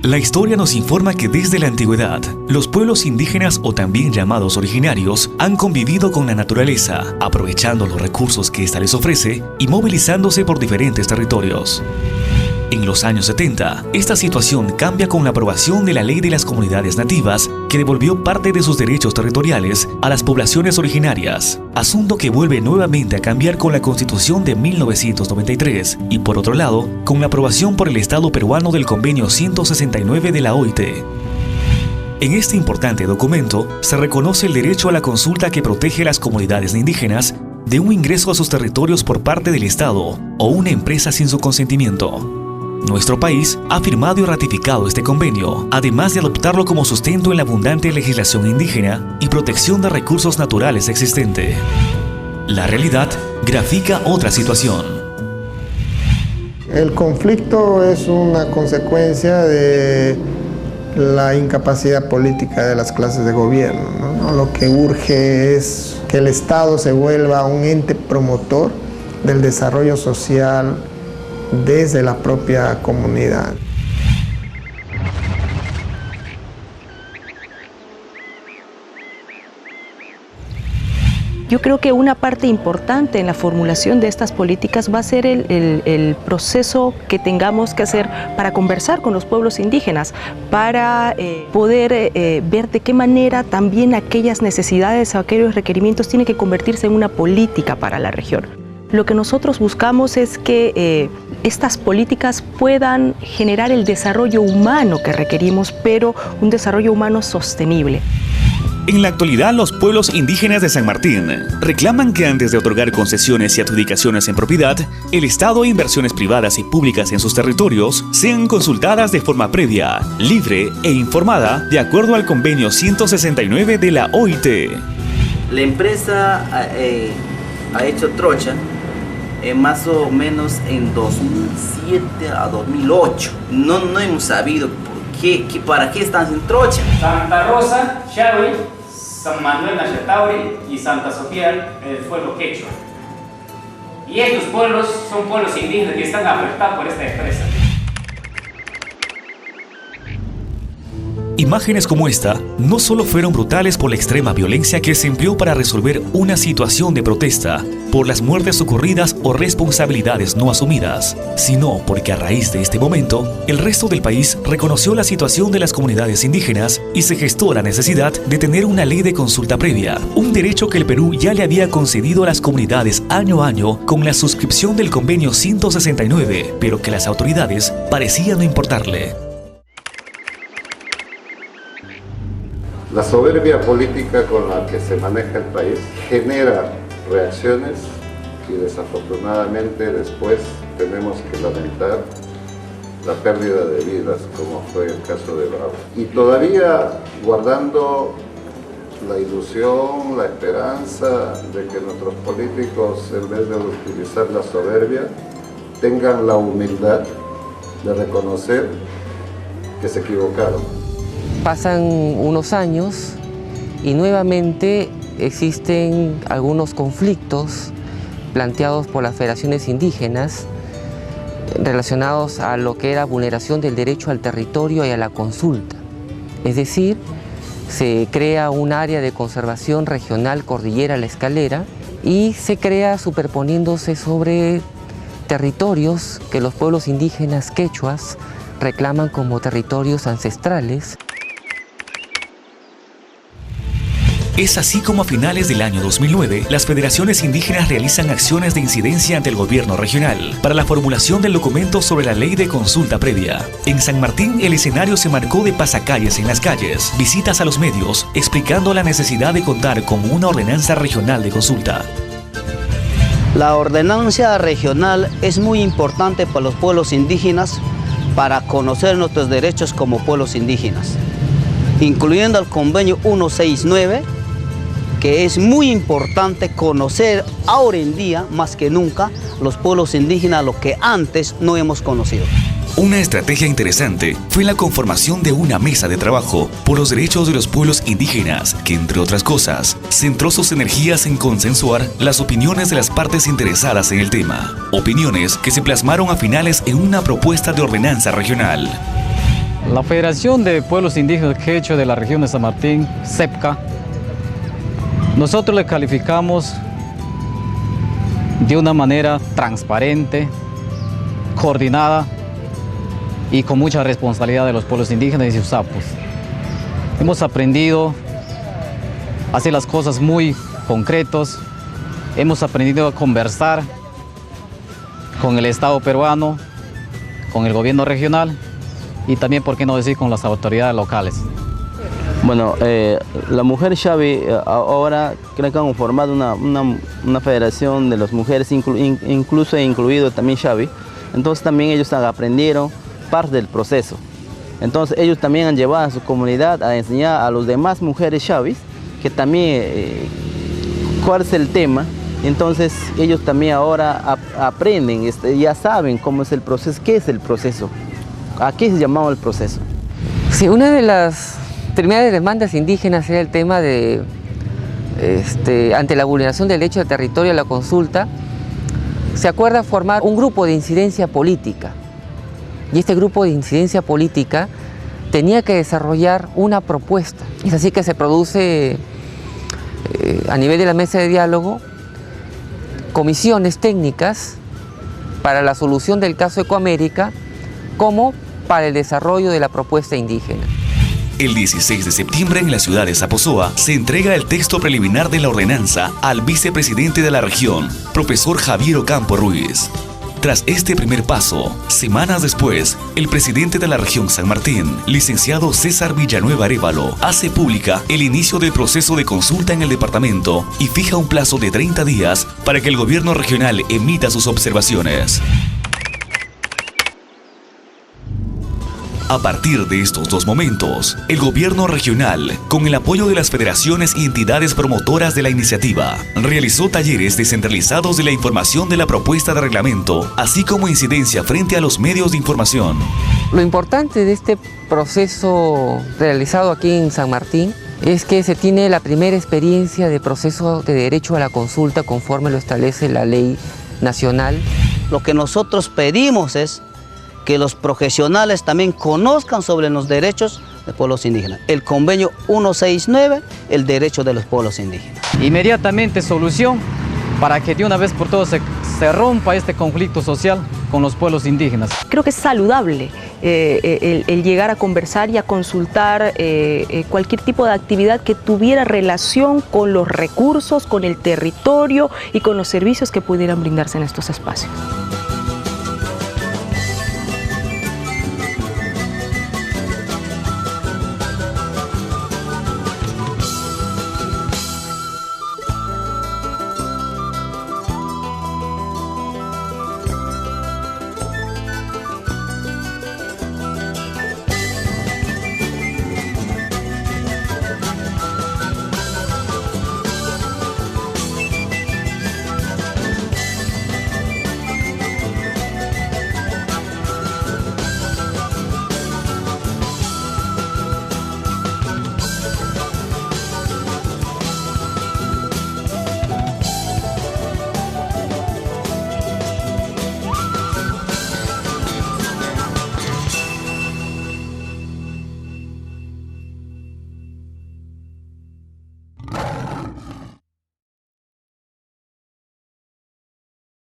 La historia nos informa que desde la antigüedad, los pueblos indígenas o también llamados originarios han convivido con la naturaleza, aprovechando los recursos que ésta les ofrece y movilizándose por diferentes territorios. En los años 70, esta situación cambia con la aprobación de la Ley de las Comunidades Nativas, que devolvió parte de sus derechos territoriales a las poblaciones originarias, asunto que vuelve nuevamente a cambiar con la Constitución de 1993 y, por otro lado, con la aprobación por el Estado peruano del Convenio 169 de la OIT. En este importante documento se reconoce el derecho a la consulta que protege a las comunidades indígenas de un ingreso a sus territorios por parte del Estado o una empresa sin su consentimiento. Nuestro país ha firmado y ratificado este convenio, además de adoptarlo como sustento en la abundante legislación indígena y protección de recursos naturales existente. La realidad grafica otra situación. El conflicto es una consecuencia de la incapacidad política de las clases de gobierno, ¿no? Lo que urge es que el Estado se vuelva un ente promotor del desarrollo social desde la propia comunidad. Yo creo que una parte importante en la formulación de estas políticas va a ser el proceso que tengamos que hacer para conversar con los pueblos indígenas, para poder ver de qué manera también aquellas necesidades o aquellos requerimientos tienen que convertirse en una política para la región. Lo que nosotros buscamos es que estas políticas puedan generar el desarrollo humano que requerimos, pero un desarrollo humano sostenible. En la actualidad, los pueblos indígenas de San Martín reclaman que antes de otorgar concesiones y adjudicaciones en propiedad, el Estado e inversiones privadas y públicas en sus territorios sean consultadas de forma previa, libre e informada de acuerdo al Convenio 169 de la OIT. La empresa ha hecho trocha más o menos en 2007 a 2008. No hemos sabido por qué, para qué están en trocha. Santa Rosa, Chaui, San Manuel Nachatauri y Santa Sofía, el pueblo quechua. Y estos pueblos son pueblos indígenas que están afectados por esta empresa. Imágenes como esta no solo fueron brutales por la extrema violencia que se empleó para resolver una situación de protesta, por las muertes ocurridas o responsabilidades no asumidas, sino porque a raíz de este momento, el resto del país reconoció la situación de las comunidades indígenas y se gestó la necesidad de tener una ley de consulta previa, un derecho que el Perú ya le había concedido a las comunidades año a año con la suscripción del Convenio 169, pero que las autoridades parecían no importarle. La soberbia política con la que se maneja el país genera reacciones y desafortunadamente después tenemos que lamentar la pérdida de vidas, como fue el caso de Bravo. Y todavía guardando la ilusión, la esperanza de que nuestros políticos, en vez de utilizar la soberbia, tengan la humildad de reconocer que se equivocaron. Pasan unos años y nuevamente existen algunos conflictos planteados por las federaciones indígenas relacionados a lo que era vulneración del derecho al territorio y a la consulta. Es decir, se crea un área de conservación regional Cordillera La Escalera y se crea superponiéndose sobre territorios que los pueblos indígenas quechuas reclaman como territorios ancestrales. Es así como a finales del año 2009, las federaciones indígenas realizan acciones de incidencia ante el gobierno regional para la formulación del documento sobre la ley de consulta previa. En San Martín, el escenario se marcó de pasacalles en las calles, visitas a los medios, explicando la necesidad de contar con una ordenanza regional de consulta. La ordenanza regional es muy importante para los pueblos indígenas para conocer nuestros derechos como pueblos indígenas, incluyendo el convenio 169, que es muy importante conocer ahora en día, más que nunca, los pueblos indígenas, lo que antes no hemos conocido. Una estrategia interesante fue la conformación de una mesa de trabajo por los derechos de los pueblos indígenas, que, entre otras cosas, centró sus energías en consensuar las opiniones de las partes interesadas en el tema. Opiniones que se plasmaron a finales en una propuesta de ordenanza regional. La Federación de Pueblos Indígenas Quechua de la región de San Martín, CEPCA, nosotros le calificamos de una manera transparente, coordinada y con mucha responsabilidad de los pueblos indígenas y sus sapos. Hemos aprendido a hacer las cosas muy concretos, hemos aprendido a conversar con el Estado peruano, con el gobierno regional y también, por qué no decir, con las autoridades locales. Bueno, la mujer Xavi ahora creo que han formado una federación de las mujeres, incluso he incluido también Xavi. Entonces también ellos aprendieron parte del proceso. Entonces ellos también han llevado a su comunidad a enseñar a los demás mujeres Xavis que también cuál es el tema. Entonces ellos también ahora aprenden, ya saben cómo es el proceso, qué es el proceso, a qué se llamaba el proceso. Sí, una de las primeras demandas indígenas era el tema de, ante la vulneración del derecho al territorio a la consulta, se acuerda formar un grupo de incidencia política. Y este grupo de incidencia política tenía que desarrollar una propuesta. Es así que se produce a nivel de la mesa de diálogo comisiones técnicas para la solución del caso Ecoamérica como para el desarrollo de la propuesta indígena. El 16 de septiembre en la ciudad de Zaposoa se entrega el texto preliminar de la ordenanza al vicepresidente de la región, profesor Javier Ocampo Ruiz. Tras este primer paso, semanas después, el presidente de la región San Martín, licenciado César Villanueva Arévalo, hace pública el inicio del proceso de consulta en el departamento y fija un plazo de 30 días para que el gobierno regional emita sus observaciones. A partir de estos dos momentos, el gobierno regional, con el apoyo de las federaciones y entidades promotoras de la iniciativa, realizó talleres descentralizados de la información de la propuesta de reglamento, así como incidencia frente a los medios de información. Lo importante de este proceso realizado aquí en San Martín es que se tiene la primera experiencia de proceso de derecho a la consulta conforme lo establece la ley nacional. Lo que nosotros pedimos es que los profesionales también conozcan sobre los derechos de pueblos indígenas. El convenio 169, el derecho de los pueblos indígenas. Inmediatamente solución para que de una vez por todas se rompa este conflicto social con los pueblos indígenas. Creo que es saludable el llegar a conversar y a consultar cualquier tipo de actividad que tuviera relación con los recursos, con el territorio y con los servicios que pudieran brindarse en estos espacios.